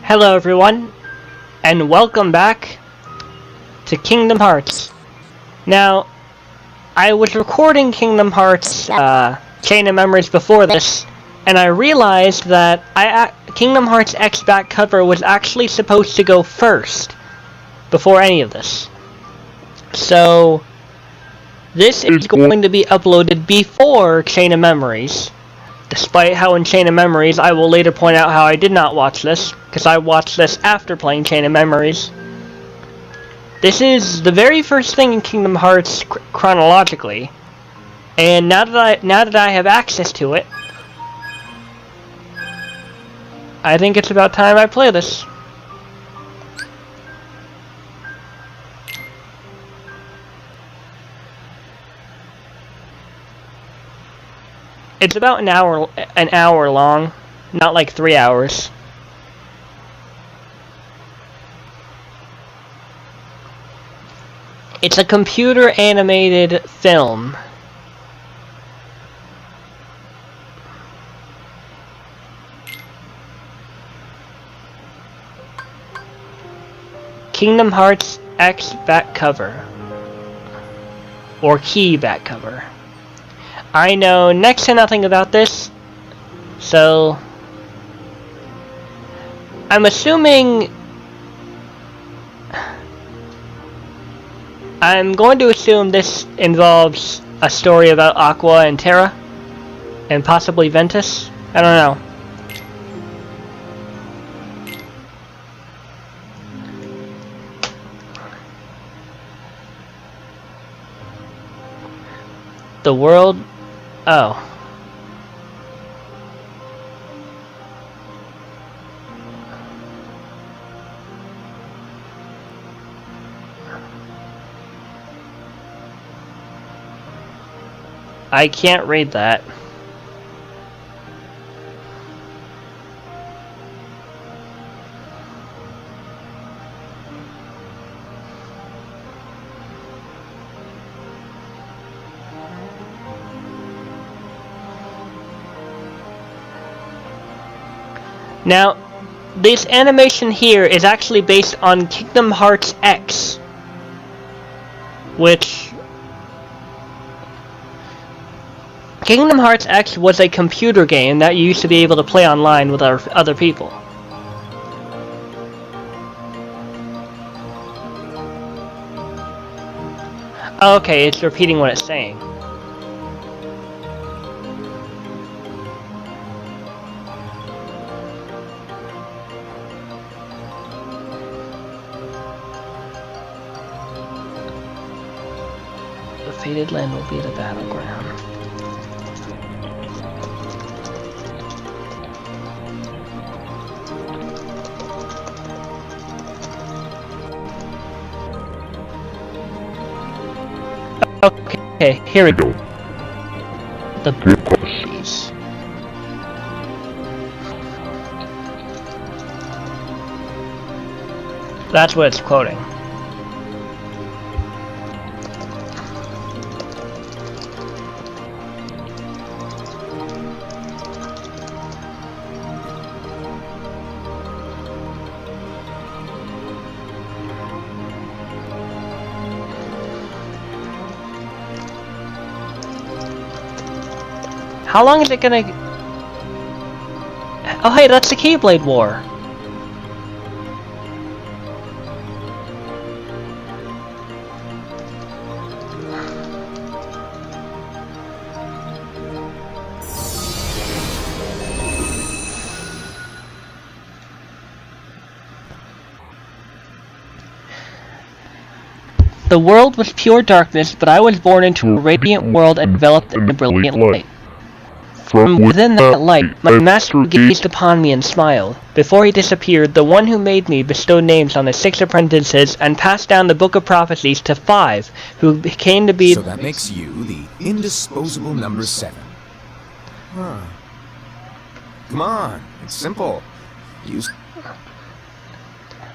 Hello everyone, and welcome back to Kingdom Hearts. Now, I was recording Kingdom Hearts Chain of Memories before this, and I realized that Kingdom Hearts X back cover was actually supposed to go first, before any of this. So, this is going to be uploaded before Chain of Memories. Despite how in Chain of Memories, I will later point out how I did not watch this, because I watched this after playing Chain of Memories. This is the very first thing in Kingdom Hearts chronologically, and now that I have access to it, I think it's about time I play this. It's about an hour long, not like 3 hours. It's a computer animated film. Kingdom Hearts X back cover. Or key back cover. I know next to nothing about this, so I'm going to assume this involves a story about Aqua and Terra, and possibly Ventus. I don't know. The world... Oh. I can't read that. Now, this animation here is actually based on Kingdom Hearts X, which... Kingdom Hearts X was a computer game that you used to be able to play online with other people. Okay, it's repeating what it's saying. The fated land will be the battleground. Okay, here we go. The Buccaneers. That's what it's quoting. How long is it gonna... Oh hey, that's the Keyblade War! The world was pure darkness, but I was born into a radiant world and developed in a brilliant light. From within that light, my master gazed upon me and smiled. Before he disappeared, the one who made me bestowed names on the 6 apprentices and passed down the Book of Prophecies to 5, who came to be... So that makes you the indisposable number 7. Huh. Come on, it's simple. Use...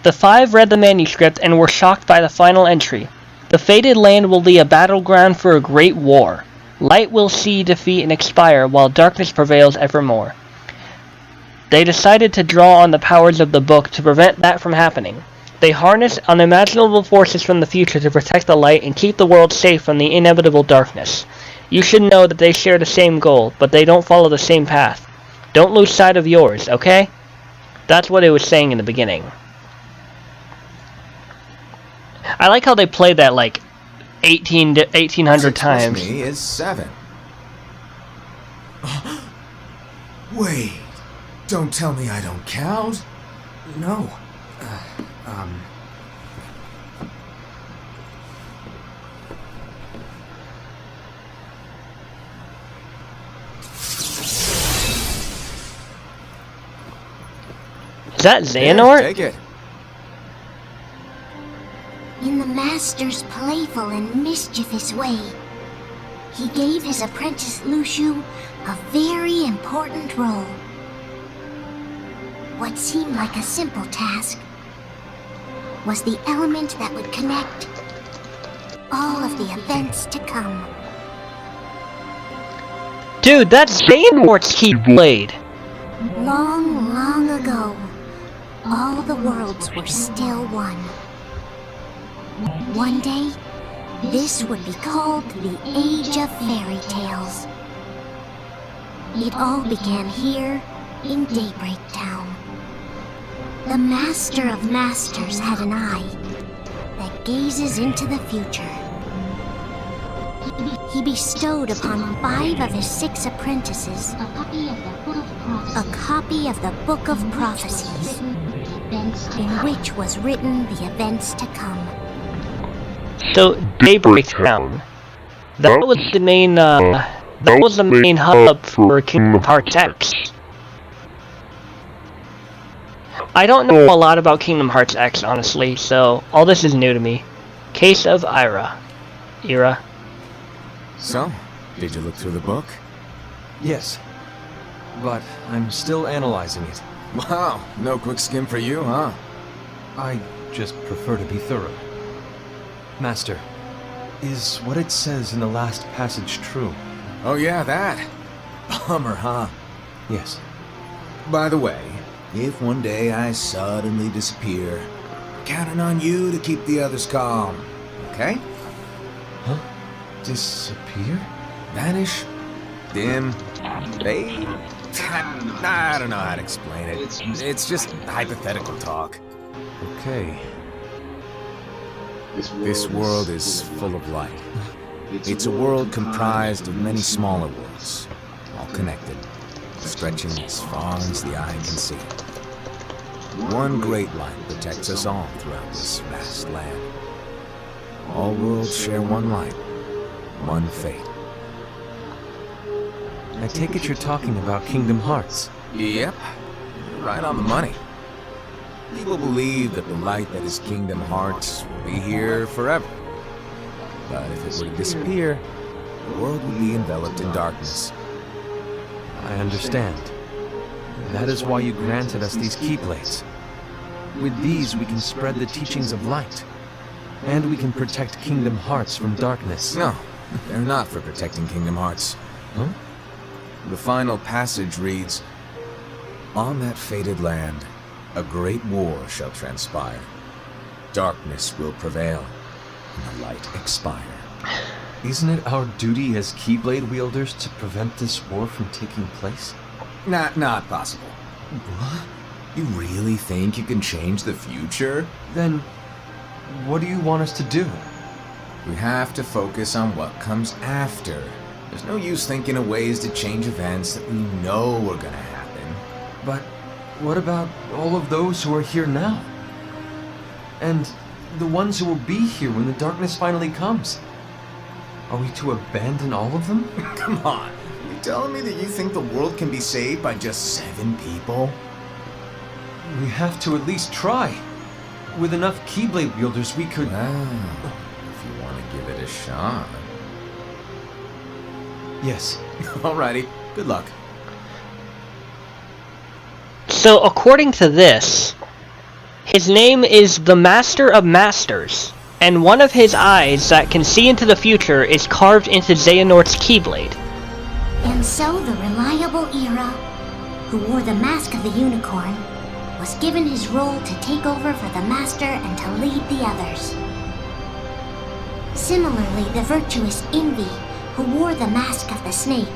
The 5 read the manuscript and were shocked by the final entry. The fated land will be a battleground for a great war. Light will see defeat and expire, while darkness prevails evermore. They decided to draw on the powers of the book to prevent that from happening. They harness unimaginable forces from the future to protect the light and keep the world safe from the inevitable darkness. You should know that they share the same goal, but they don't follow the same path. Don't lose sight of yours, okay? That's what it was saying in the beginning. I like how they played that like 1,800 times. 6 plus me is 7. Wait, don't tell me I don't count. No. Is that Xehanort? Take it. In the Master's playful and mischievous way, he gave his apprentice Luxu a very important role. What seemed like a simple task was the element that would connect all of the events to come. Dude, that's Xehanort's keyblade! Long, long ago, all the worlds were still one. One day, this would be called the Age of Fairy Tales. It all began here in Daybreak Town. The Master of Masters had an eye that gazes into the future. He bestowed upon 5 of his 6 apprentices a copy of the Book of Prophecies, in which was written the events to come. So, Daybreak Town. That was the main, hub for Kingdom Hearts X. I don't know a lot about Kingdom Hearts X, honestly, so all this is new to me. Case of Ira. So, did you look through the book? Yes, but I'm still analyzing it. Wow, no quick skim for you, huh? I just prefer to be thorough. Master, is what it says in the last passage true? Oh yeah, that. Bummer, huh? Yes. By the way, if one day I suddenly disappear, I'm counting on you to keep the others calm, okay? Huh? Disappear? Vanish, dim, fade. I don't know how to explain it. It's just hypothetical talk. Okay. This world is full of light. It's a world comprised of many smaller worlds, all connected, stretching as far as the eye can see. One great light protects us all throughout this vast land. All worlds share one light, one fate. I take it you're talking about Kingdom Hearts. Yep, right on the money. People believe that the light that is Kingdom Hearts will be here forever. But if it were to disappear, the world would be enveloped in darkness. I understand. That is why you granted us these Keyblades. With these we can spread the teachings of light. And we can protect Kingdom Hearts from darkness. No, they're not for protecting Kingdom Hearts. Huh? The final passage reads, "On that fated land, a great war shall transpire. Darkness will prevail, and the light expire." Isn't it our duty as Keyblade wielders to prevent this war from taking place? Not possible. What? You really think you can change the future? Then, what do you want us to do? We have to focus on what comes after. There's no use thinking of ways to change events that we know are gonna happen. But what about all of those who are here now? And the ones who will be here when the darkness finally comes? Are we to abandon all of them? Come on, you telling me that you think the world can be saved by just 7 people? We have to at least try. With enough Keyblade wielders, we could... Well, if you want to give it a shot. Yes. Alrighty, good luck. So, according to this, his name is the Master of Masters, and one of his eyes that can see into the future is carved into Xehanort's Keyblade. And so the reliable Ira, who wore the mask of the unicorn, was given his role to take over for the Master and to lead the others. Similarly, the virtuous Envy, who wore the mask of the snake,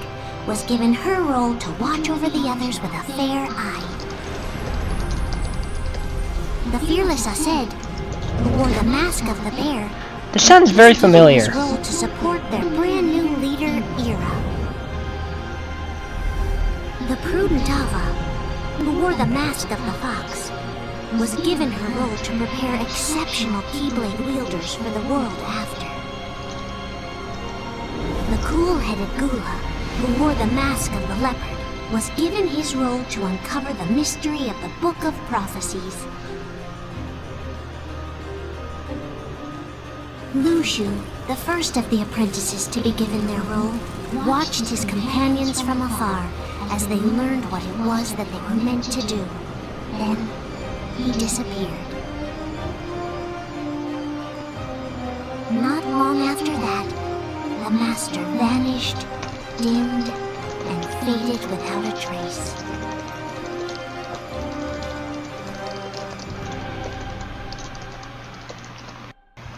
was given her role to watch over the others with a fair eye. The fearless Aced, who wore the mask of the bear, This sounds very was given familiar. his role to support their brand new leader, Ira. The prudent Ava, who wore the mask of the fox, was given her role to prepare exceptional Keyblade wielders for the world after. The cool-headed Gula, who wore the mask of the leopard, was given his role to uncover the mystery of the Book of Prophecies. Lushu, the first of the apprentices to be given their role, watched his companions from afar as they learned what it was that they were meant to do. Then, he disappeared. Not long after that, the Master vanished, dimmed, and faded without a trace.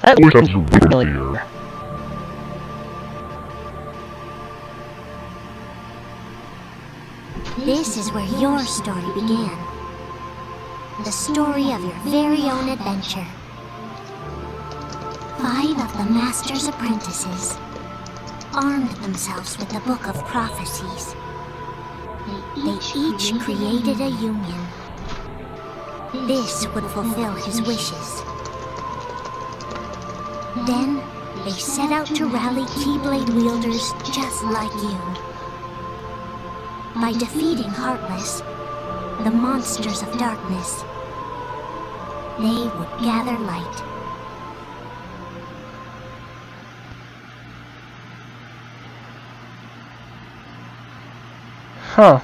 That sounds familiar. This is where your story began. The story of your very own adventure. 5 of the Master's apprentices armed themselves with the Book of Prophecies. They each created a union. This would fulfill his wishes. Then, they set out to rally Keyblade wielders just like you. By defeating Heartless, the monsters of darkness, they would gather light. Huh.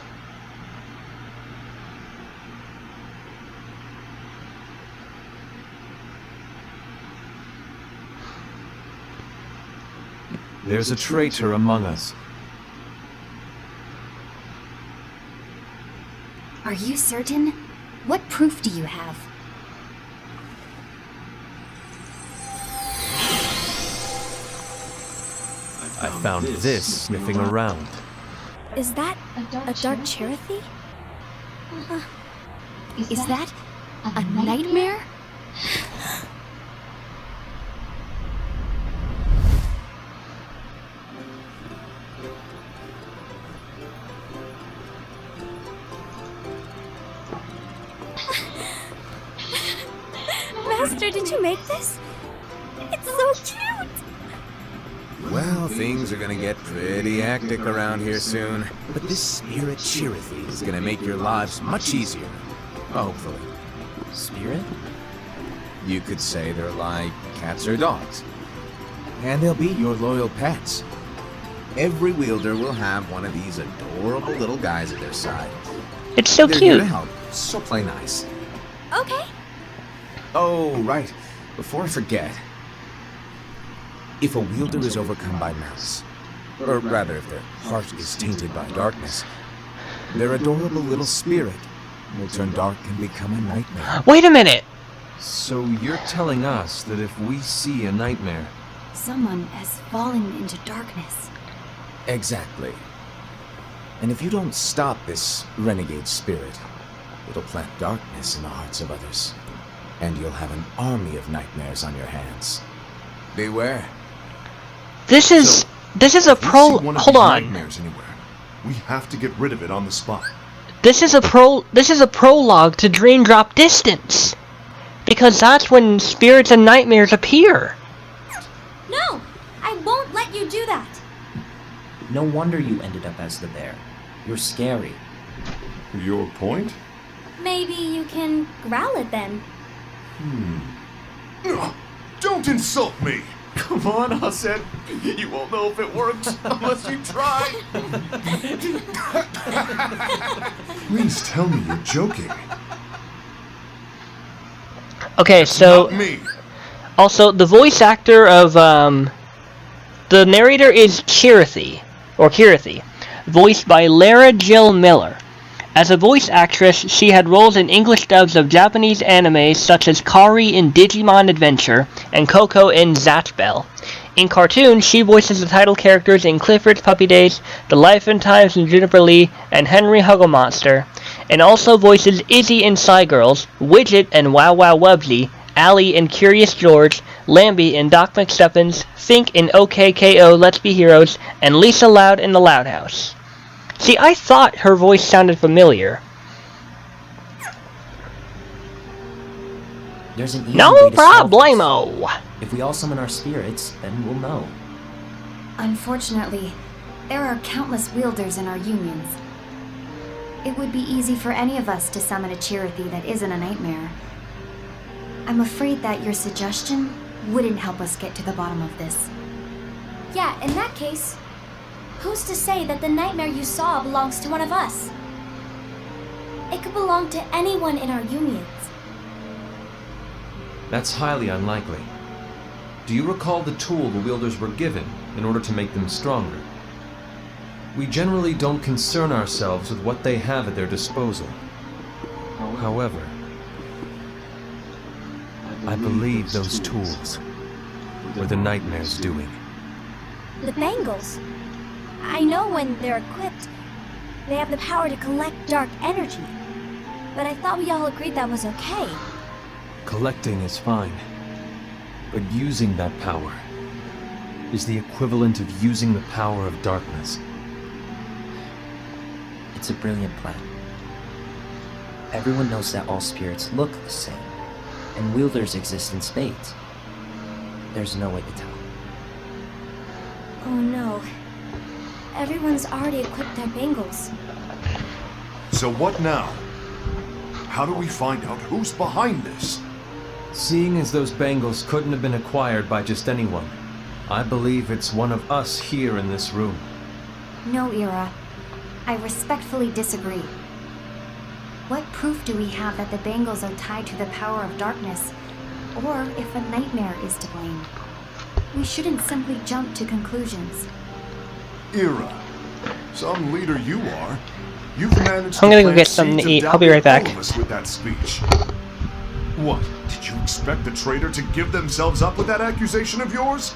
There's a traitor among us. Are you certain? What proof do you have? I found this sniffing around. Is that a Dark Cherothy? Is that a nightmare? Master, did you make this? It's so cute! Well, things are gonna get pretty hectic around here soon. But this Spirit Cherothy is gonna make your lives much easier. Hopefully. Spirit? You could say they're like cats or dogs. And they'll be your loyal pets. Every wielder will have one of these adorable little guys at their side. It's so They're here cute. to help, so play nice. Okay. Oh, right. Before I forget. If a wielder is overcome by malice, or rather if their heart is tainted by darkness, their adorable little spirit will turn dark and become a nightmare. Wait a minute. So you're telling us that if we see a nightmare, Someone has fallen into darkness. Exactly. And if you don't stop this renegade spirit, it'll plant darkness in the hearts of others. And you'll have an army of nightmares on your hands. Beware. This is a hold on. Nightmares anywhere. We have to get rid of it on the spot. This is a prologue to Dream Drop Distance. Because that's when spirits and nightmares appear. No! I won't let you do that! No wonder you ended up as the bear. You're scary. Your point? Maybe you can growl it then. Ugh, don't insult me! Come on, Aced. You won't know if it works unless you try. Please tell me you're joking. Okay, so Not me. also the voice actor of the narrator is Cherothy, voiced by Lara Jill Miller. As a voice actress, she had roles in English dubs of Japanese animes such as Kari in Digimon Adventure and Coco in Zatch Bell. In cartoons, she voices the title characters in Clifford's Puppy Days, The Life and Times of Juniper Lee, and Henry Hugglemonster, and also voices Izzy in Psy Girls, Widget in Wow Wow Wubsy, Allie in Curious George, Lambie in Doc McStuffins, Fink in OKKO Let's Be Heroes, and Lisa Loud in The Loud House. See, I thought her voice sounded familiar. There's an easy No way to solve this. problemo! If we all summon our spirits, then we'll know. Unfortunately, there are countless wielders in our unions. It would be easy for any of us to summon a Chirithy that isn't a nightmare. I'm afraid that your suggestion wouldn't help us get to the bottom of this. Yeah, in that case, who's to say that the nightmare you saw belongs to one of us? It could belong to anyone in our unions. That's highly unlikely. Do you recall the tool the wielders were given in order to make them stronger? We generally don't concern ourselves with what they have at their disposal. However, I believe those tools were the nightmare's doing. The bangles. I know when they're equipped, they have the power to collect dark energy. But I thought we all agreed that was okay. Collecting is fine, but using that power is the equivalent of using the power of darkness. It's a brilliant plan. Everyone knows that all spirits look the same, and wielders exist in spades. There's no way to tell. Oh no. Everyone's already equipped their bangles. So what now? How do we find out who's behind this? Seeing as those bangles couldn't have been acquired by just anyone, I believe it's one of us here in this room. No, Ira. I respectfully disagree. What proof do we have that the bangles are tied to the power of darkness, or if a nightmare is to blame? We shouldn't simply jump to conclusions. Ira, some leader you are. You've managed I'm gonna to go plant get something to seeds of eat. I'll be doubt right back. in all of us with that speech. What? Did you expect the traitor to give themselves up with that accusation of yours?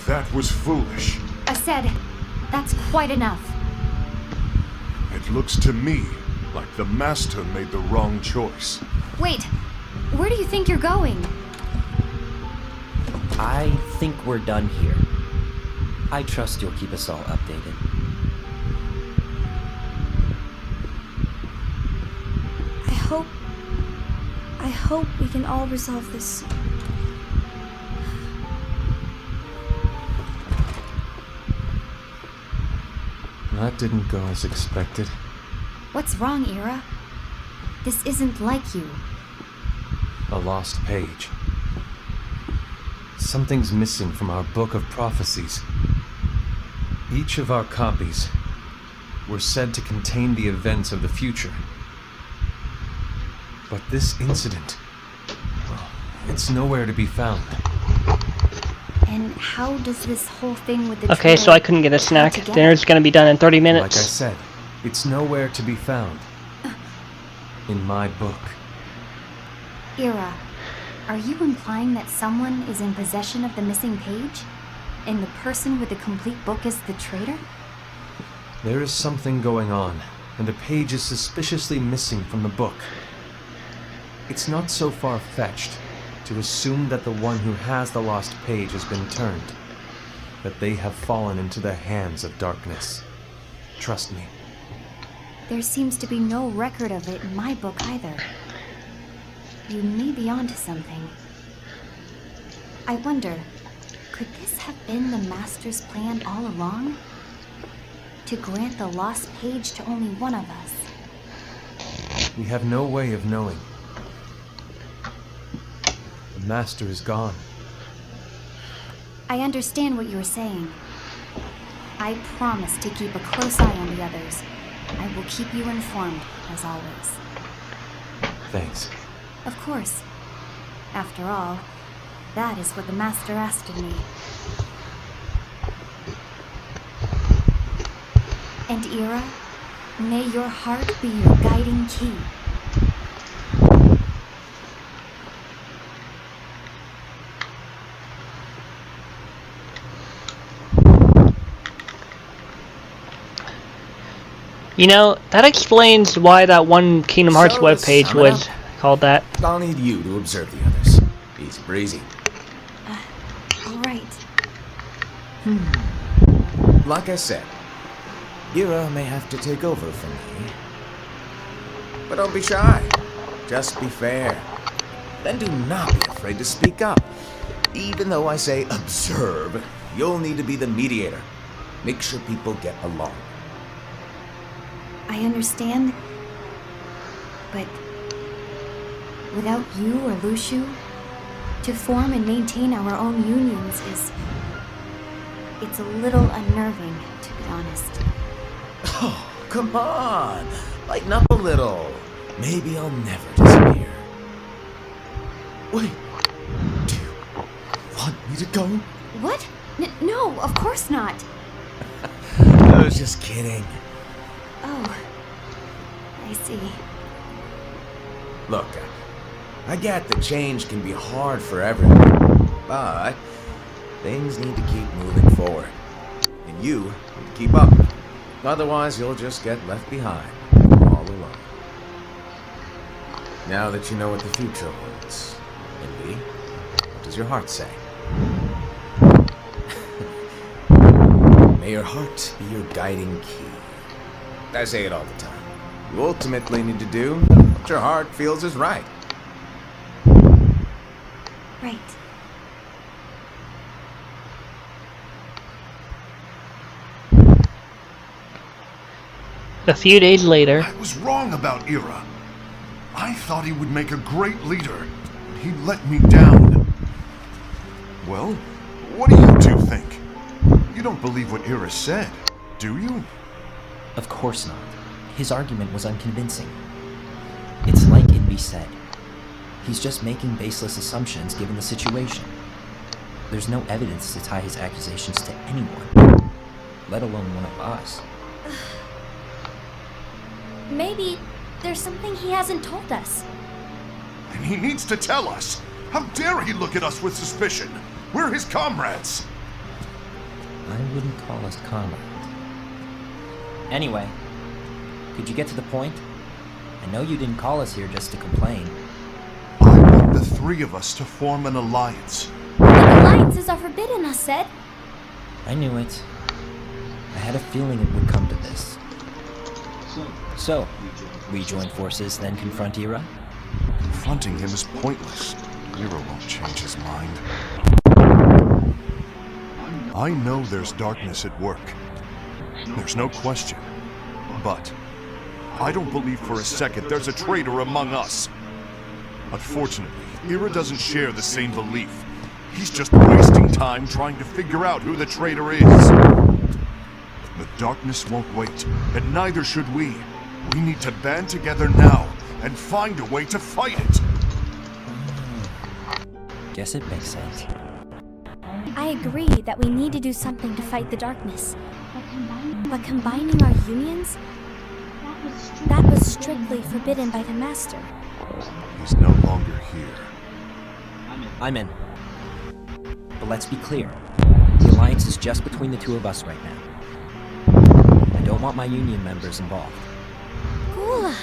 That was foolish. I said, that's quite enough. It looks to me like the Master made the wrong choice. Wait, where do you think you're going? I think we're done here. I trust you'll keep us all updated. I hope we can all resolve this soon. That didn't go as expected. What's wrong, Ira? This isn't like you. A lost page. Something's missing from our book of prophecies. Each of our copies were said to contain the events of the future. But this incident, well, it's nowhere to be found. And how does this whole thing with the Okay, so I couldn't get a snack. together? Dinner's gonna be done in 30 Like minutes. I said, it's nowhere to be found. In my book. Ira, are you implying that someone is in possession of the missing page? And the person with the complete book is the traitor? There is something going on, and a page is suspiciously missing from the book. It's not so far-fetched to assume that the one who has the lost page has been turned, that they have fallen into the hands of darkness. Trust me. There seems to be no record of it in my book either. You may be onto something. I wonder, could this have been the Master's plan all along? To grant the lost page to only one of us? We have no way of knowing. The Master is gone. I understand what you're saying. I promise to keep a close eye on the others. I will keep you informed, as always. Thanks. Of course. After all, that is what the Master asked of me. And Ira, May your heart be your guiding key. You know, that explains why that one Kingdom Hearts So, webpage sum it was up. called that. I'll need you to observe the others. Easy breezy. All right. Like I said, Ira may have to take over for me. But don't be shy. Just be fair. Then do not be afraid to speak up. Even though I say observe, you'll need to be the mediator. Make sure people get along. I understand. But without you or Luxu, to form and maintain our own unions is... It's a little unnerving, to be honest. Oh, come on. Lighten up a little. Maybe I'll never disappear. Wait. Do you want me to go? What? No, of course not. I was just kidding. Oh, I see. Look, I get that change can be hard for everyone, but things need to keep moving forward. And you need to keep up. Otherwise, you'll just get left behind, all alone. Now that you know what the future holds, Envy, what does your heart say? May your heart be your guiding key. I say it all the time. You ultimately need to do what your heart feels is right. Right. A few days later, I was wrong about Ira. I thought he would make a great leader, but he let me down. Well, what do you two think? You don't believe what Ira said, do you? Of course not. His argument was unconvincing. It's like Invi said. He's just making baseless assumptions given the situation. There's no evidence to tie his accusations to anyone, let alone one of us. Maybe there's something he hasn't told us. And he needs to tell us. How dare he look at us with suspicion? We're his comrades. I wouldn't call us comrades. Anyway, could you get to the point? I know you didn't call us here just to complain. I want the three of us to form an alliance. Alliances are forbidden, I said. I knew it. I had a feeling it would come to this. So, we join forces, then confront Ira? Confronting him is pointless. Ira won't change his mind. I know there's darkness at work. There's no question. But I don't believe for a second there's a traitor among us. Unfortunately, Ira doesn't share the same belief. He's just wasting time trying to figure out who the traitor is. The darkness won't wait, and neither should we. We need to band together now and find a way to fight it. Guess it makes sense. I agree that we need to do something to fight the darkness. But combining our unions? That was strictly forbidden by the Master. He's no longer here. I'm in. But let's be clear. The alliance is just between the two of us right now. I don't want my union members involved. Gula!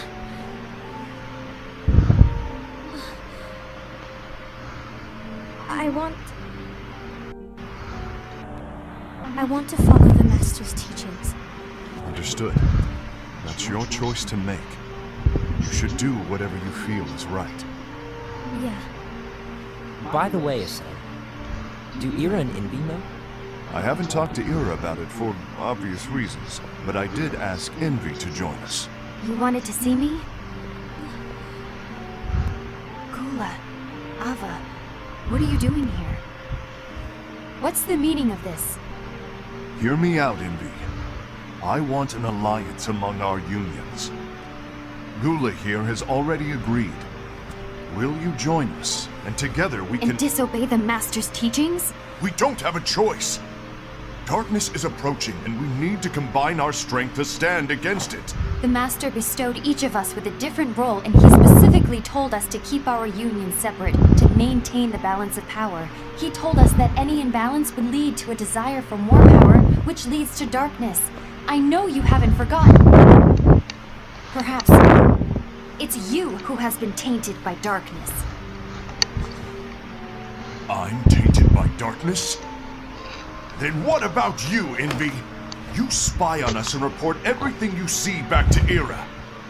I want to follow the Master's teachings. Understood. That's your choice to make. You should do whatever you feel is right. Yeah. By the way, Asen, do Ira and Invi know? I haven't talked to Ira about it for obvious reasons, but I did ask Envy to join us. You wanted to see me? Gula, Ava, what are you doing here? What's the meaning of this? Hear me out, Envy. I want an alliance among our unions. Gula here has already agreed. Will you join us? And together we can... And disobey the Master's teachings? We don't have a choice! Darkness is approaching, and we need to combine our strength to stand against it. The Master bestowed each of us with a different role, and he specifically told us to keep our union separate, to maintain the balance of power. He told us that any imbalance would lead to a desire for more power, which leads to darkness. I know you haven't forgotten. Perhaps it's you who has been tainted by darkness. I'm tainted by darkness? Then what about you, Envy? You spy on us and report everything you see back to Era.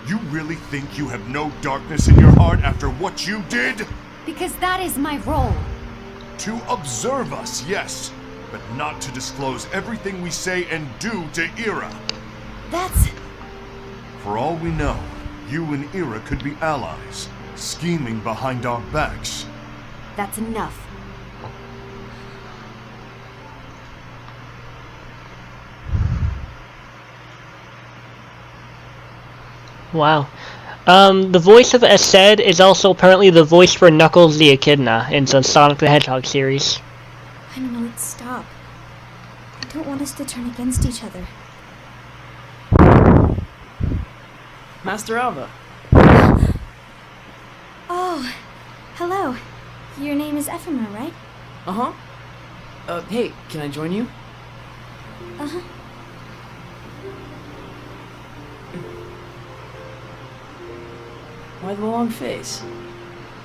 You really think you have no darkness in your heart after what you did? Because that is my role. To observe us, yes, but not to disclose everything we say and do to Era. That's... For all we know, you and Era could be allies, scheming behind our backs. that's enough. Wow. The voice of Aced is also apparently the voice for Knuckles the Echidna in the Sonic the Hedgehog series. I don't know, stop. I don't want us to turn against each other. Master Alva. Oh, hello. Your name is Ephemera, right? Uh-huh. Hey, can I join you? Uh-huh. Why the long face?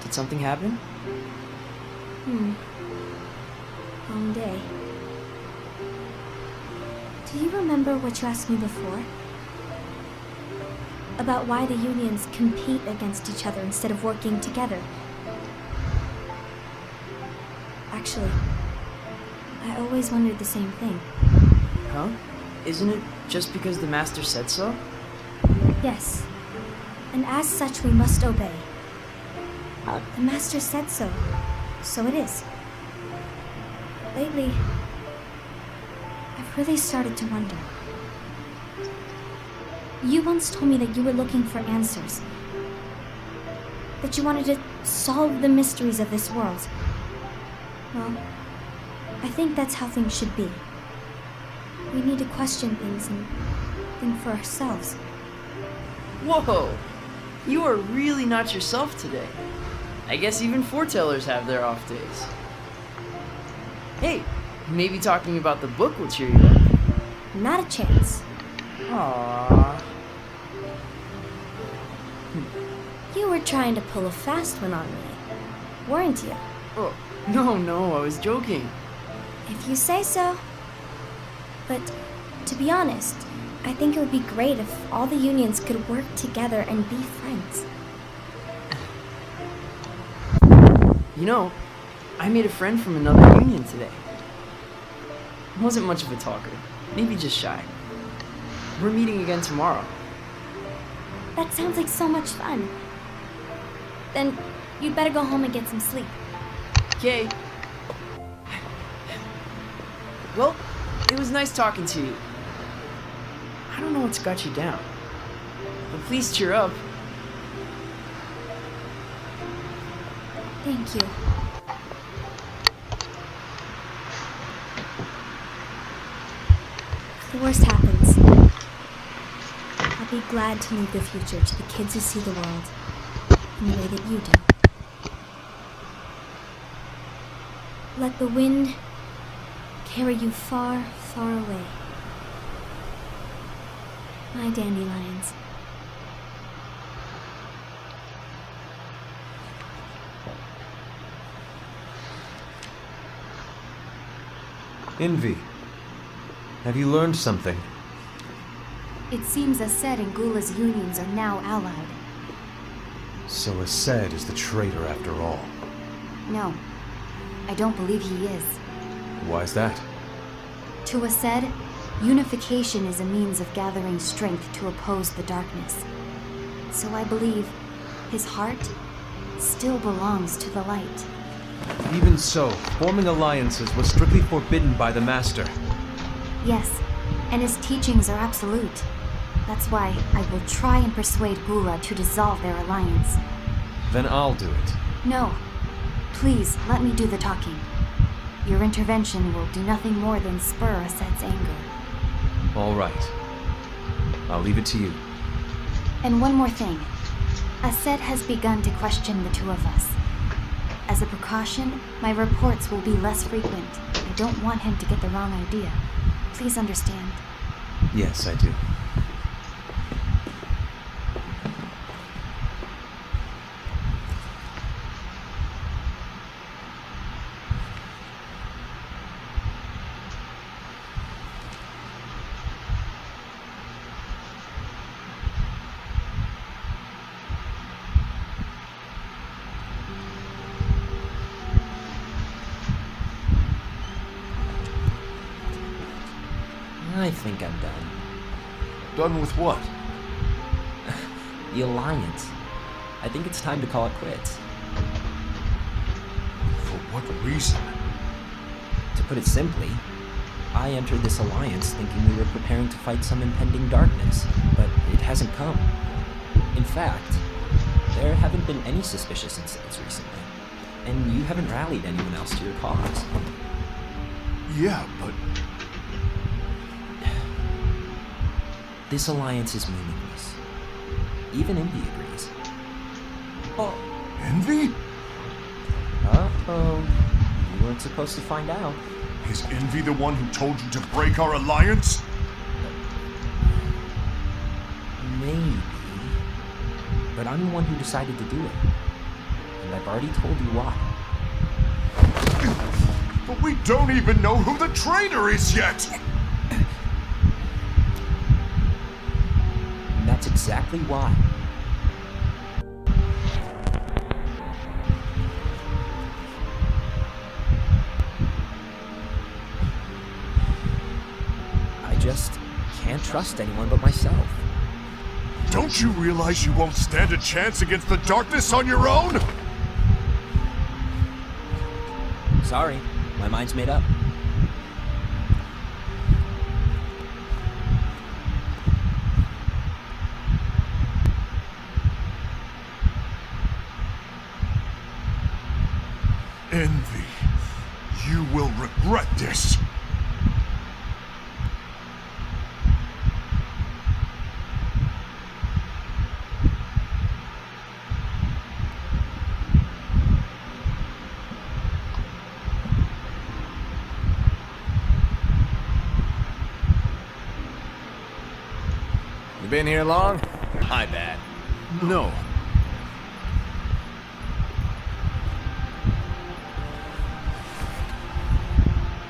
Did something happen? Long day. Do you remember what you asked me before? About why the unions compete against each other instead of working together? Actually, I always wondered the same thing. Huh? Isn't it just because the Master said so? Yes. And as such, we must obey. The Master said so. So it is. Lately, I've really started to wonder. You once told me that you were looking for answers. That you wanted to solve the mysteries of this world. Well, I think that's how things should be. We need to question things and think for ourselves. Whoa! You are really not yourself today. I guess even foretellers have their off days. Hey, maybe talking about the book will cheer you up. Not a chance. Aww. You were trying to pull a fast one on me, weren't you? Oh, no, I was joking. If you say so. But to be honest, I think it would be great if all the unions could work together and be friends. You know, I made a friend from another union today. Wasn't much of a talker, maybe just shy. We're meeting again tomorrow. That sounds like so much fun. Then you'd better go home and get some sleep. Okay. Well, it was nice talking to you. I don't know what's got you down, but please cheer up. Thank you. If the worst happens, I'll be glad to leave the future to the kids who see the world in the way that you do. Let the wind carry you far, far away. My dandelions. Envy, have you learned something? It seems Aced and Gula's unions are now allied. So Aced is the traitor after all. No, I don't believe he is. Why's that? To Aced, unification is a means of gathering strength to oppose the darkness. So I believe his heart still belongs to the light. Even so, forming alliances was strictly forbidden by the Master. Yes, and his teachings are absolute. That's why I will try and persuade Gula to dissolve their alliance. Then I'll do it. No, please let me do the talking. Your intervention will do nothing more than spur Aset's anger. All right. I'll leave it to you. And one more thing. Aset has begun to question the two of us. As a precaution, my reports will be less frequent. I don't want him to get the wrong idea. Please understand. Yes, I do. I think I'm done. Done with what? The Alliance. I think it's time to call it quits. For what reason? To put it simply, I entered this alliance thinking we were preparing to fight some impending darkness, but it hasn't come. In fact, there haven't been any suspicious incidents recently, and you haven't rallied anyone else to your cause. Yeah, but This alliance is meaningless. Even Envy agrees. Oh. Envy? Uh-oh. You weren't supposed to find out. Is Envy the one who told you to break our alliance? Maybe. But I'm the one who decided to do it. And I've already told you why. But we don't even know who the traitor is yet! And that's exactly why. I just can't trust anyone but myself. Don't you realize you won't stand a chance against the darkness on your own? Sorry, my mind's made up. Envy, you will regret this. You been here long? My bad. No.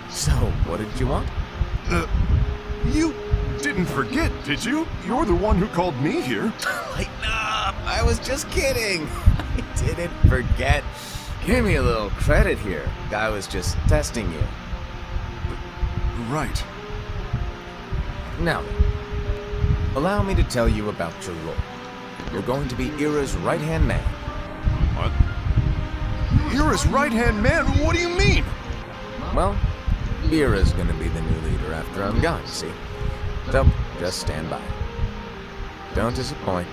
So, what did you want? You didn't forget, did you? You're the one who called me here. Lighten up! I was just kidding! I didn't forget. Give me a little credit here. I was just testing you. Right. Now then, allow me to tell you about your role. You're going to be Ira's right-hand man. What? Ira's right-hand man? What do you mean? Well, Ira's gonna be the new leader after I'm gone, see? So, just stand by. Don't disappoint.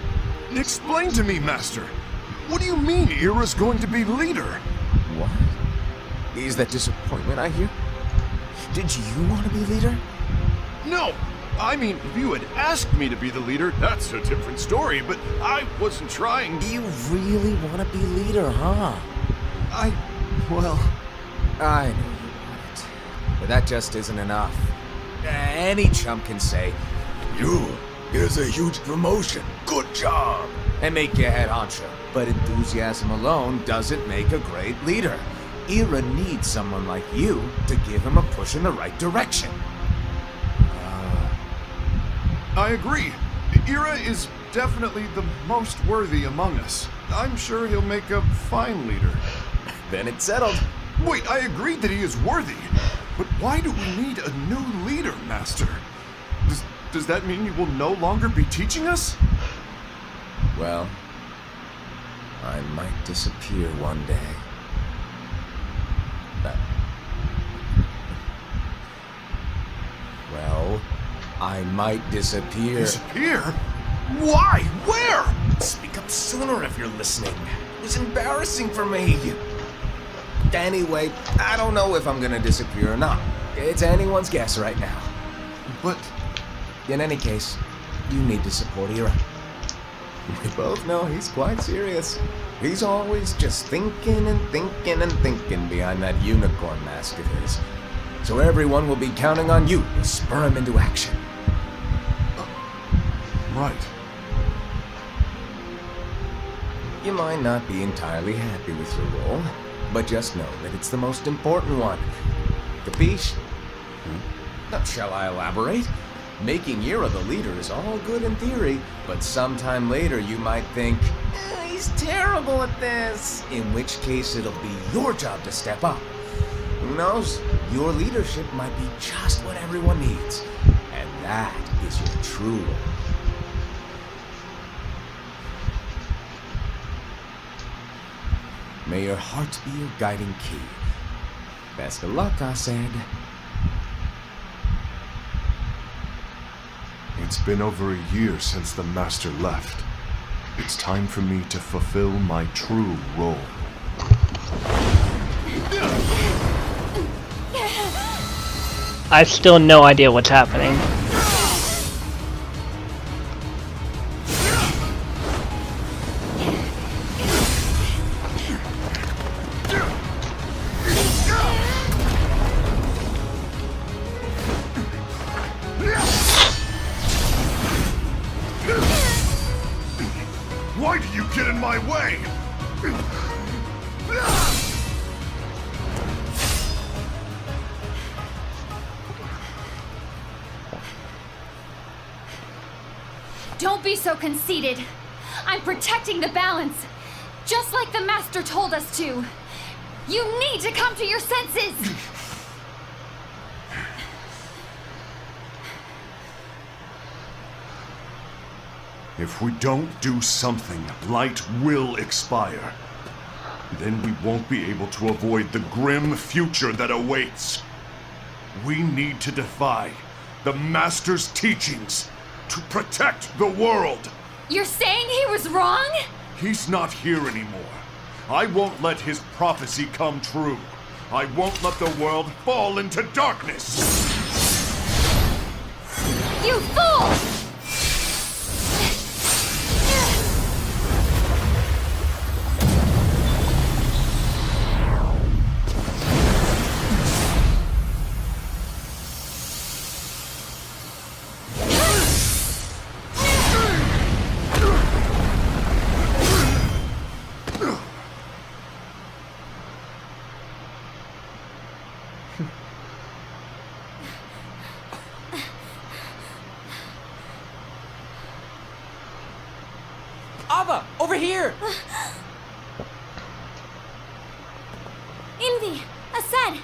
Explain to me, Master. What do you mean Ira's going to be leader? What? Is that disappointment I hear? Did you want to be leader? No! I mean, if you had asked me to be the leader, that's a different story, but I wasn't trying. You really want to be leader, huh? Well... I know you want it. But that just isn't enough. Any chump can say, here's a huge promotion, good job, and make you head honcho. But enthusiasm alone doesn't make a great leader. Ira needs someone like you to give him a push in the right direction. I agree. Ira is definitely the most worthy among us. I'm sure he'll make a fine leader. Then it's settled. Wait, I agreed that he is worthy. But why do we need a new leader, Master? Does that mean you will no longer be teaching us? Well, I might disappear one day. Well, I might disappear. Disappear? Why? Where? Speak up sooner if you're listening. It was embarrassing for me. Anyway, I don't know if I'm gonna disappear or not. It's anyone's guess right now. But In any case, you need to support Ira. We both know he's quite serious. He's always just thinking and thinking and thinking behind that unicorn mask of his. So everyone will be counting on you to spur him into action. right. You might not be entirely happy with your role, but just know that it's the most important one. Capiche? Now, shall I elaborate? Making Ira the leader is all good in theory, but sometime later you might think, he's terrible at this. In which case it'll be your job to step up. Who knows? Your leadership might be just what everyone needs. And that is your true role. May your heart be your guiding key. Best of luck, I said. It's been over a year since the Master left. It's time for me to fulfill my true role. I have still no idea what's happening. Why do you get in my way? Don't be so conceited. I'm protecting the balance, just like the Master told us to. You need to come to your senses! If we don't do something, light will expire. Then we won't be able to avoid the grim future that awaits. We need to defy the Master's teachings to protect the world. You're saying he was wrong? He's not here anymore. I won't let his prophecy come true. I won't let the world fall into darkness. You fool! Ava, over here! Envy! Aced!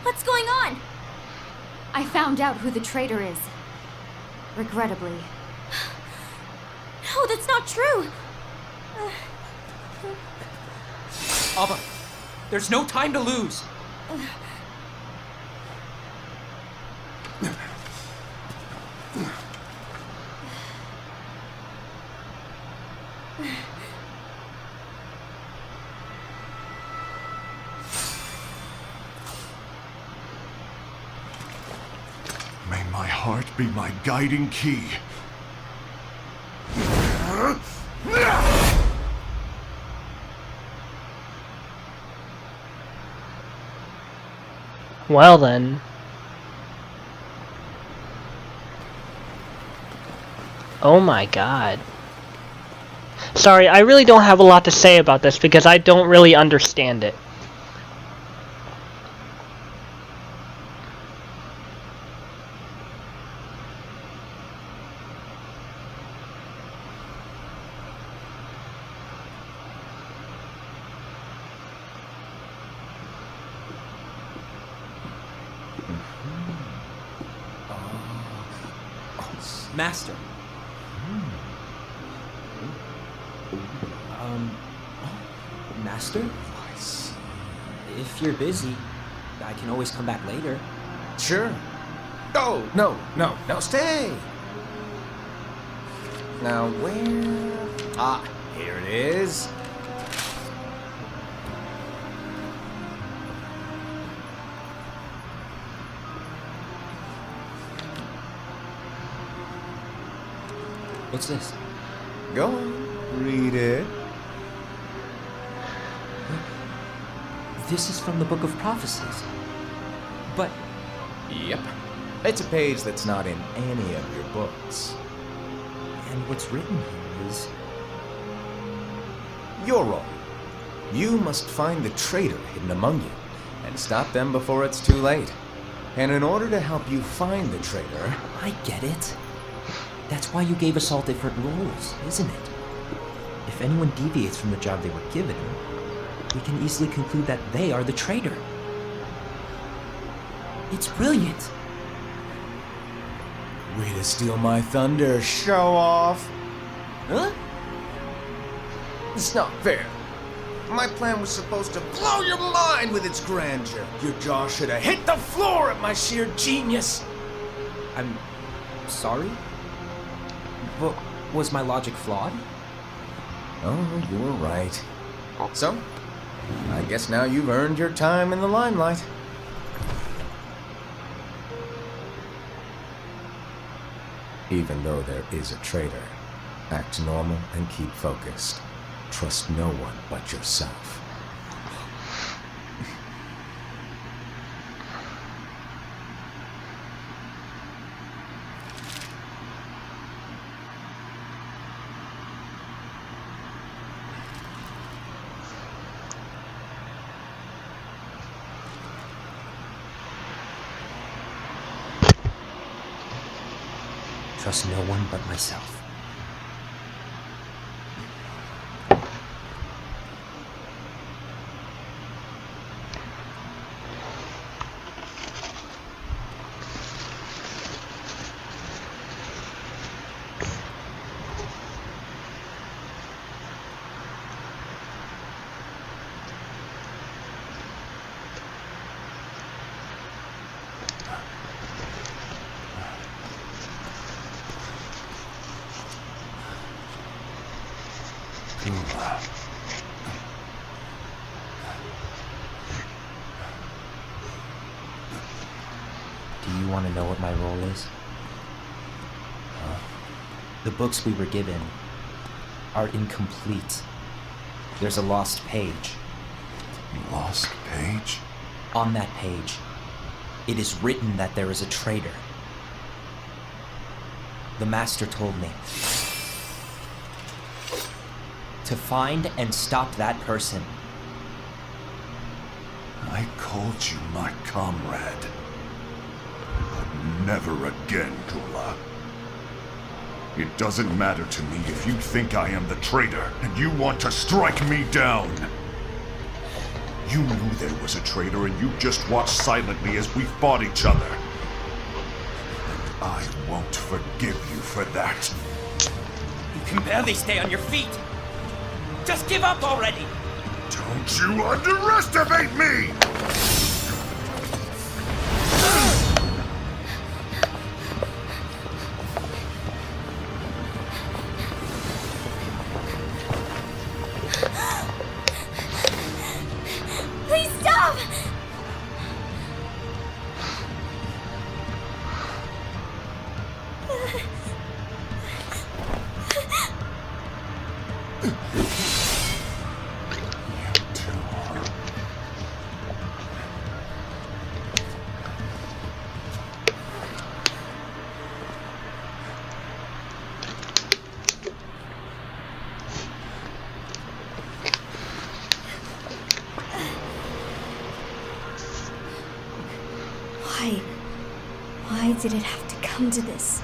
What's going on? I found out who the traitor is. Regrettably. No, that's not true! Ava, there's no time to lose. May my heart be my guiding key. Well then. Oh my god. Sorry, I really don't have a lot to say about this because I don't really understand it. Master. Master? If you're busy, I can always come back later. Sure. Oh, no, stay! Now, where? Ah, here it is. What's this? Go on, read it. This is from the Book of Prophecies. But Yep. It's a page that's not in any of your books. and what's written here is Your role. You must find the traitor hidden among you, and stop them before it's too late. And in order to help you find the traitor, I get it. That's why you gave us all different roles, isn't it? If anyone deviates from the job they were given, we can easily conclude that they are the traitor. It's brilliant. way to steal my thunder, show off. Huh? It's not fair. My plan was supposed to blow your mind with its grandeur. Your jaw should have hit the floor at my sheer genius. I'm sorry? But was my logic flawed? Oh, you were right. So, I guess now you've earned your time in the limelight. Even though there is a traitor, act normal and keep focused. Trust no one but yourself. Trust no one but myself. Do you want to know what my role is? The books we were given are incomplete. There's a lost page. Lost page? On that page, it is written that there is a traitor. The Master told me to find and stop that person. I called you my comrade. But never again, Gula. It doesn't matter to me if you think I am the traitor and you want to strike me down. You knew there was a traitor and you just watched silently as we fought each other. And I won't forgive you for that. You can barely stay on your feet. Just give up already! Don't you underestimate me! Please stop! Why did it have to come to this?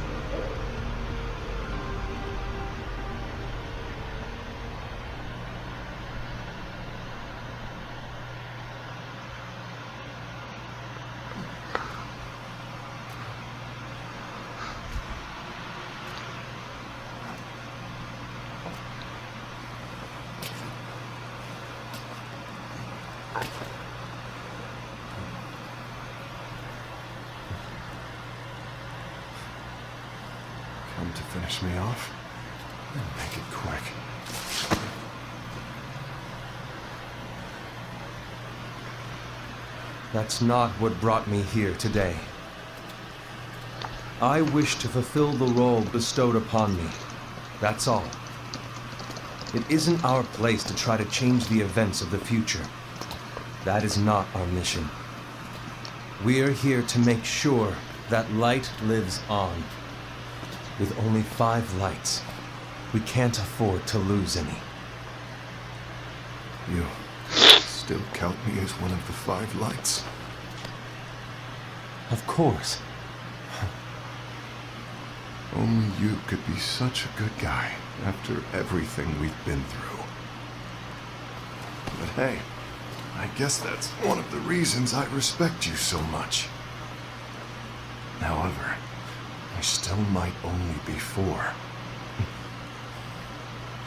Come to finish me off? Then make it quick. That's not what brought me here today. I wish to fulfill the role bestowed upon me. That's all. It isn't our place to try to change the events of the future. That is not our mission. We are here to make sure that light lives on. With only 5 lights, we can't afford to lose any. You still count me as one of the 5 lights? Of course. Only you could be such a good guy after everything we've been through. But hey, I guess that's one of the reasons I respect you so much. However, I still might only be 4.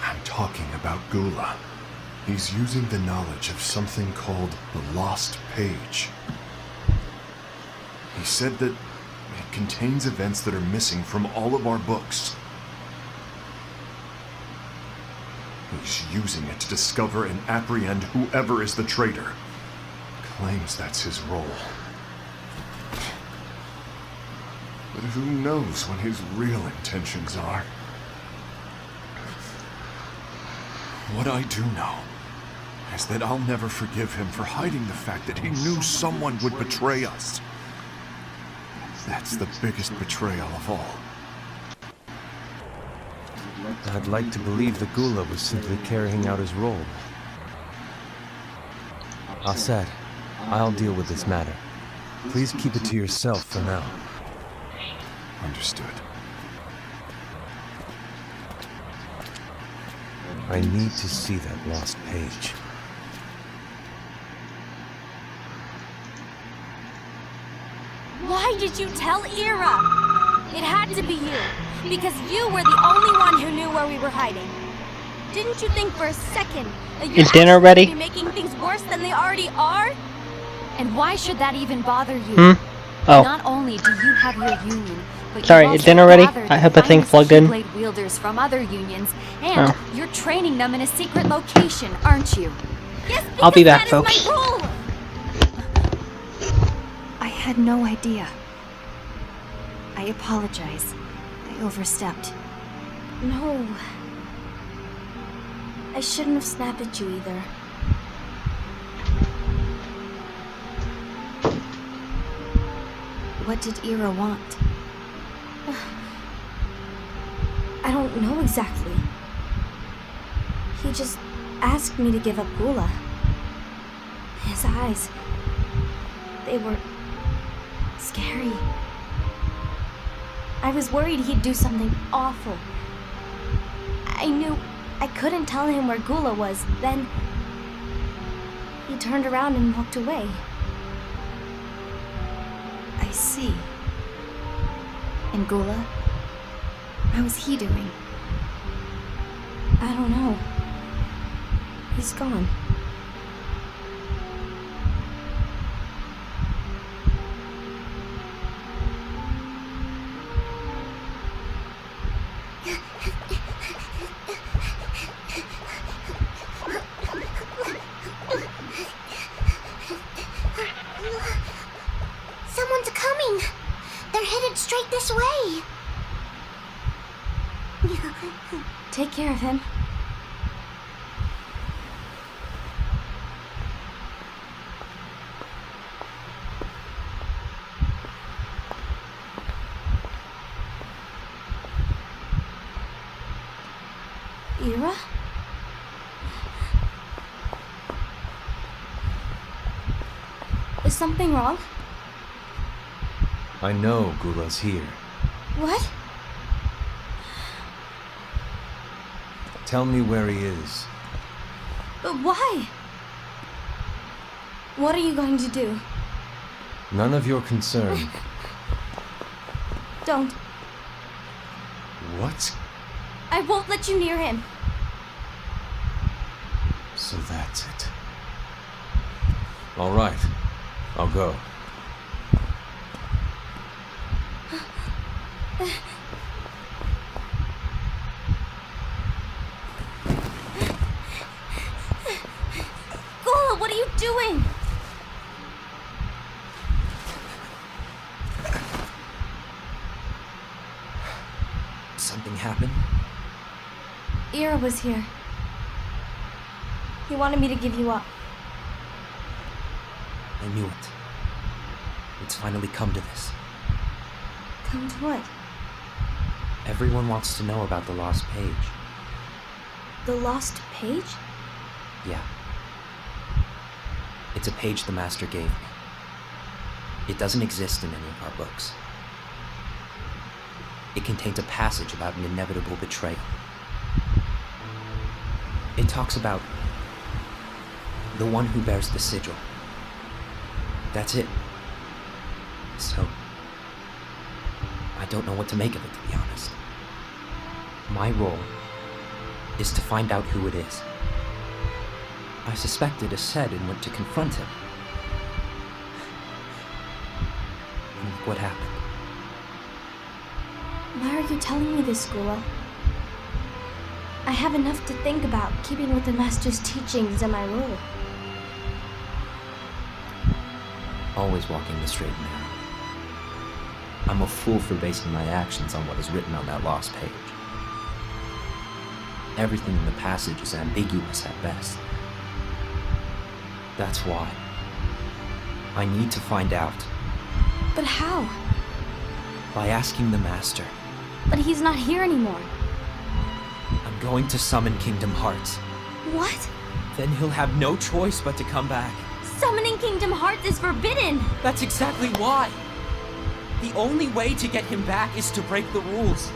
I'm talking about Gula. He's using the knowledge of something called the Lost Page. He said that it contains events that are missing from all of our books. He's using it to discover and apprehend whoever is the traitor. Claims that's his role. But who knows what his real intentions are? What I do know is that I'll never forgive him for hiding the fact that he knew someone would betray us. That's the biggest betrayal of all. I'd like to believe that Gula was simply carrying out his role. Aset, I'll deal with this matter. Please keep it to yourself for now. Understood. I need to see that lost page. Why did you tell Ira? It had to be you, because you were the only one who knew where we were hiding. Didn't you think for a second that you'd Is dinner actually ready? be making things worse than they already are? And why should that even bother you? Oh, Not only do you have your union, but Sorry, you've is also dinner ready? gathered I the hope the thing's finest plugged in. Keyblade wielders from other unions, and Oh. you're training them in a secret location, aren't you? Yes, I'll be because back, that is folks. my role. I had no idea. I apologize. I overstepped. No. I shouldn't have snapped at you either. What did Ira want? I don't know exactly. He just asked me to give up Gula. His eyes, they were scary. I was worried he'd do something awful. I knew I couldn't tell him where Gula was. Then he turned around and walked away. I see. And Gula? How's he doing? I don't know. He's gone. Someone's coming. They're headed straight this way. Take care of him. Ira? Is something wrong? I know Gula's here. What? Tell me where he is. But why? What are you going to do? None of your concern. Don't. What? I won't let you near him. So that's it. All right. I'll go. Gula, what are you doing? Something happened? Ira was here. He wanted me to give you up. I knew it. It's finally come to this. Come to what? Everyone wants to know about the lost page. The lost page? Yeah. It's a page the Master gave me. It doesn't exist in any of our books. It contains a passage about an inevitable betrayal. It talks about the one who bears the sigil. That's it. So, I don't know what to make of it, to be honest. My role is to find out who it is. I suspected Aced and went to confront him. And look what happened. Why are you telling me this, Gula? I have enough to think about, keeping with the Master's teachings and my role. Always walking the straight and narrow. I'm a fool for basing my actions on what is written on that lost page. Everything in the passage is ambiguous at best. That's why I need to find out. But how? By asking the Master. But he's not here anymore. I'm going to summon Kingdom Hearts. What? Then he'll have no choice but to come back. Summoning Kingdom Hearts is forbidden! That's exactly why! The only way to get him back is to break the rules.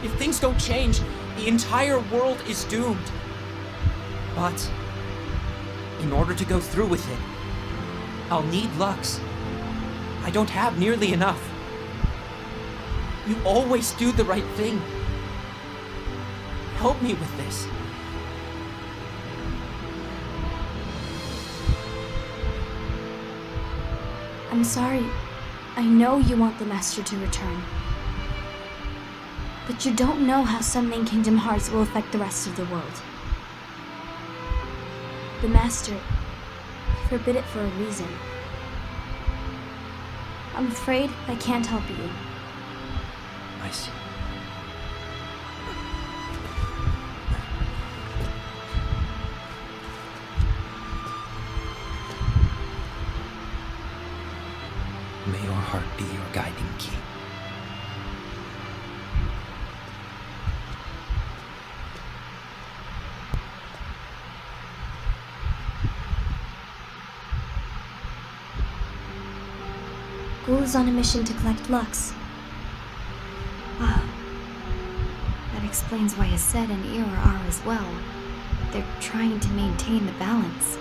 If things don't change, the entire world is doomed. But in order to go through with it, I'll need Lux. I don't have nearly enough. You always do the right thing. Help me with this. I'm sorry. I know you want the Master to return. But you don't know how summoning Kingdom Hearts will affect the rest of the world. The Master forbid it for a reason. I'm afraid I can't help you. I see. May your heart be your guiding key. Ghoul is on a mission to collect Lux. Ah. That explains why Aced and Ira are as well. They're trying to maintain the balance.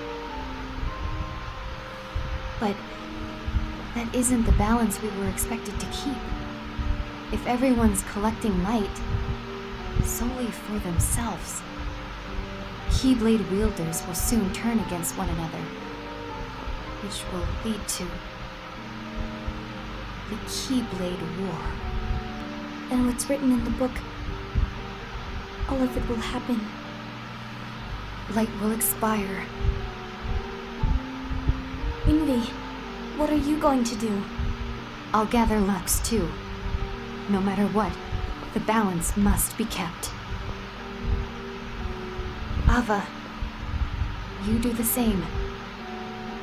But that isn't the balance we were expected to keep. If everyone's collecting light solely for themselves, Keyblade wielders will soon turn against one another, which will lead to the Keyblade War. And what's written in the book, all of it will happen. Light will expire. Winry, what are you going to do? I'll gather Lux too. No matter what, the balance must be kept. Ava, you do the same.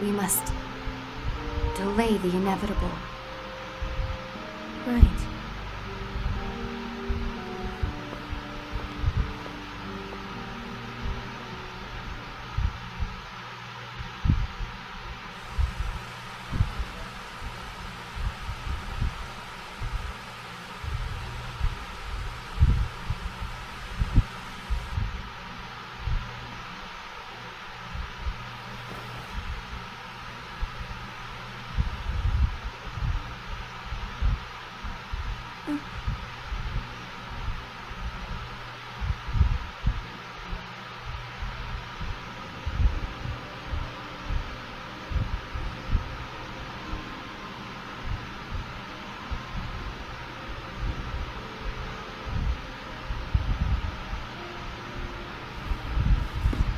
We must delay the inevitable. Right.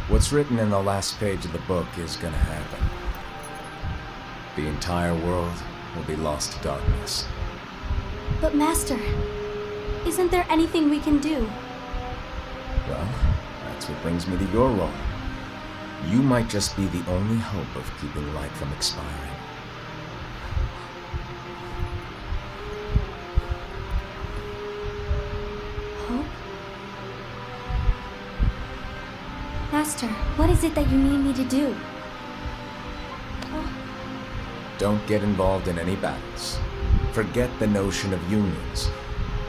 What's written in the last page of the book is gonna happen. The entire world will be lost to darkness. But Master, isn't there anything we can do? Well, that's what brings me to your role. You might just be the only hope of keeping light from expiring. Hope? Master, what is it that you need me to do? Don't get involved in any battles. Forget the notion of unions.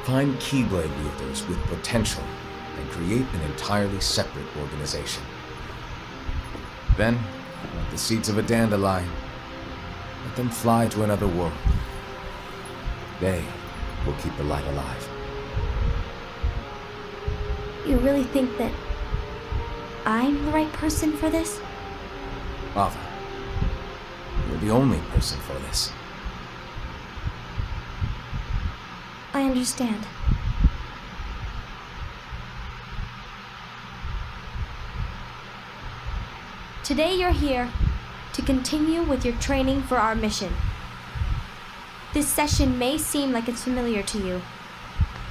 Find Keyblade wielders with potential and create an entirely separate organization. Then, like the seeds of a dandelion, let them fly to another world. They will keep the light alive. You really think that I'm the right person for this? Ava, you're the only person for this. I understand. Today you're here to continue with your training for our mission. This session may seem like it's familiar to you,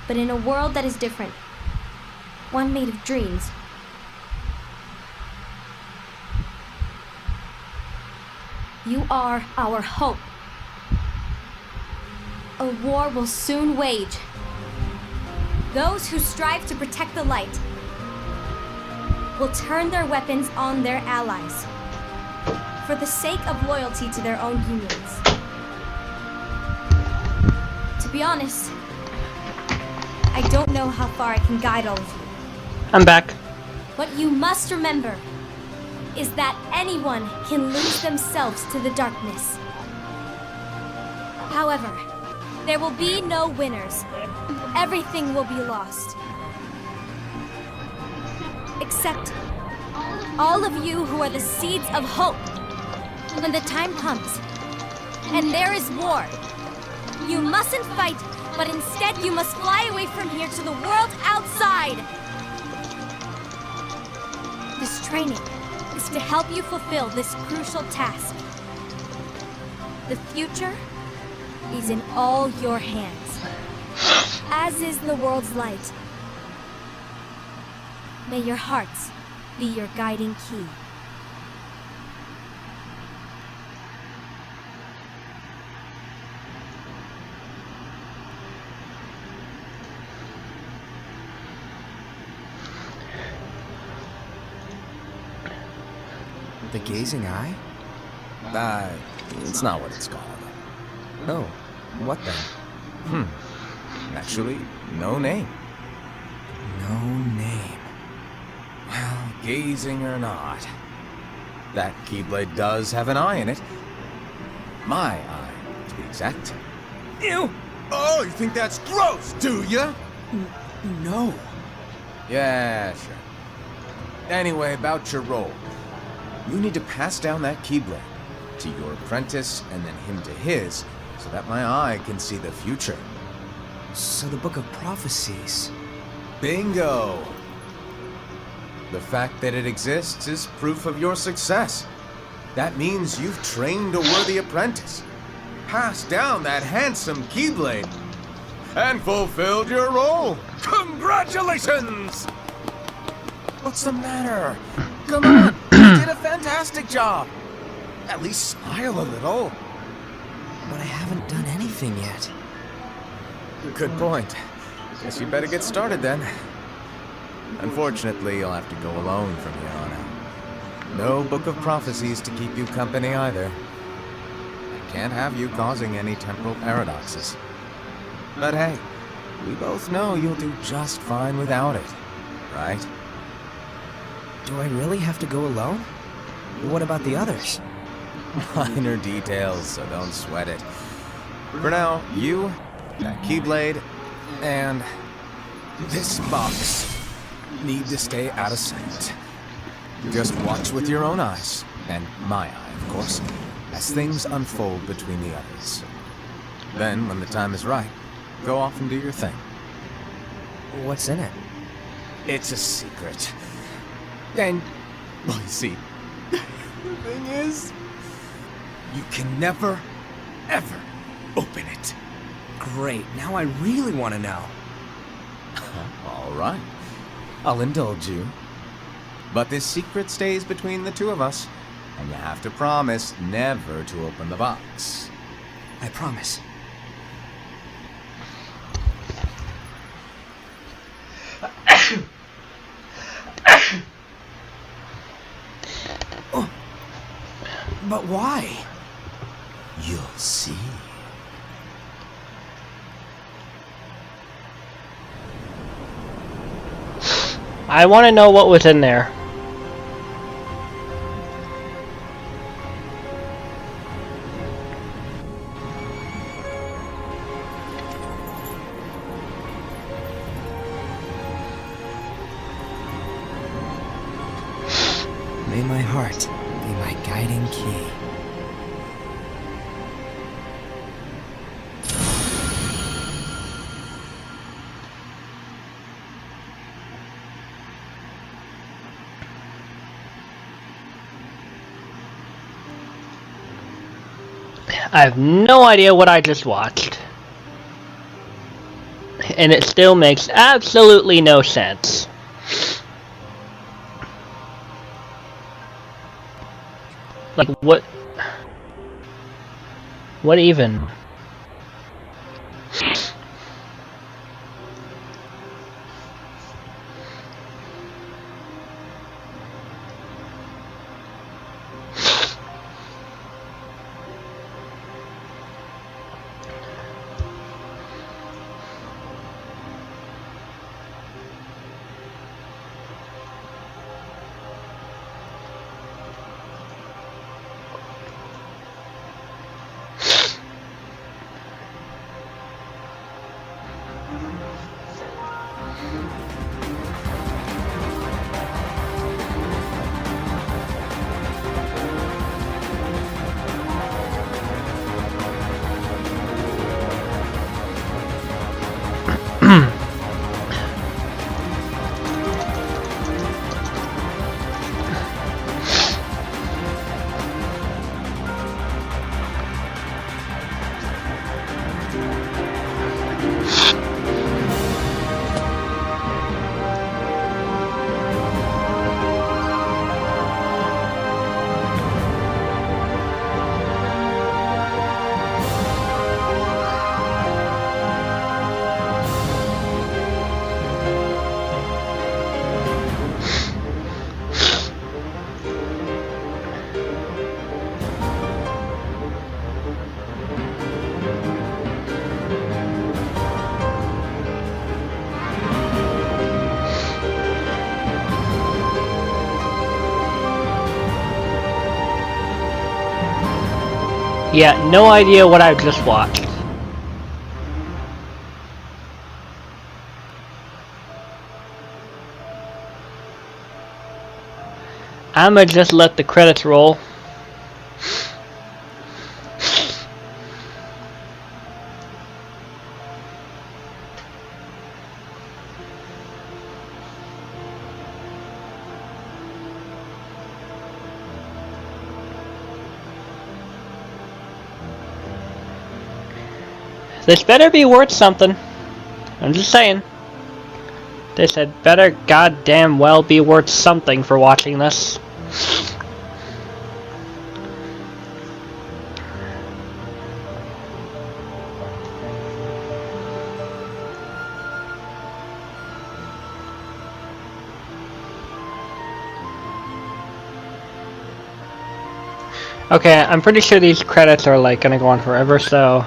but in a world that is different, one made of dreams, you are our hope. A war will soon wage. Those who strive to protect the light will turn their weapons on their allies for the sake of loyalty to their own unions. To be honest, I don't know how far I can guide all of you. I'm back. What you must remember is that anyone can lose themselves to the darkness. However, there will be no winners. Everything will be lost. Except all of you who are the seeds of hope. When the time comes, and there is war, you mustn't fight, but instead you must fly away from here to the world outside. This training is to help you fulfill this crucial task. The future is in all your hands, as is the world's light. May your hearts be your guiding key. The Gazing Eye? It's not what it's called. Oh, what then? Actually, no name. No name. Well, gazing or not, that Keyblade does have an eye in it. My eye, to be exact. Ew! Oh, you think that's gross, do ya? No. Yeah, sure. Anyway, about your role. You need to pass down that Keyblade to your apprentice and then him to his, so that my eye can see the future. So the Book of Prophecies. Bingo! The fact that it exists is proof of your success. That means you've trained a worthy apprentice, passed down that handsome Keyblade, and fulfilled your role. Congratulations! What's the matter? Come on, you did a fantastic job. At least smile a little. But I haven't done anything yet. Good point. Guess you better get started then. Unfortunately, you'll have to go alone from here on out. No Book of Prophecies to keep you company either. I can't have you causing any temporal paradoxes. But hey, we both know you'll do just fine without it, right? Do I really have to go alone? What about the others? Minor details, so don't sweat it. For now, you, that Keyblade, and this box need to stay out of sight. Just watch with your own eyes, and my eye, of course, as things unfold between the others. Then, when the time is right, go off and do your thing. What's in it? It's a secret. And, well, you see, the thing is, you can never, ever open it. Great, now I really want to know. All right. I'll indulge you. But this secret stays between the two of us, and you have to promise never to open the box. I promise. But why? You'll see. I want to know what was in there. May my heart be my guiding key. I have no idea what I just watched. And it still makes absolutely no sense. Like, what? What even? Yeah, no idea what I just watched. I'ma just let the credits roll. This better be worth something. I'm just saying. This had better goddamn well be worth something for watching this. Okay, I'm pretty sure these credits are like gonna go on forever, so...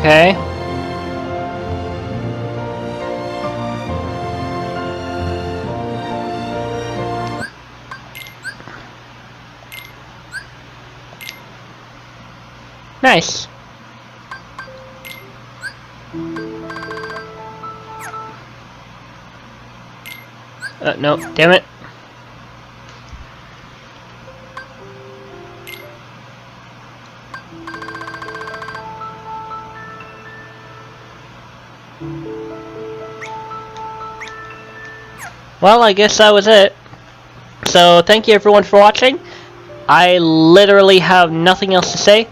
Okay. Nice. No, damn it. Well, I guess that was it. So, thank you everyone for watching. I literally have nothing else to say.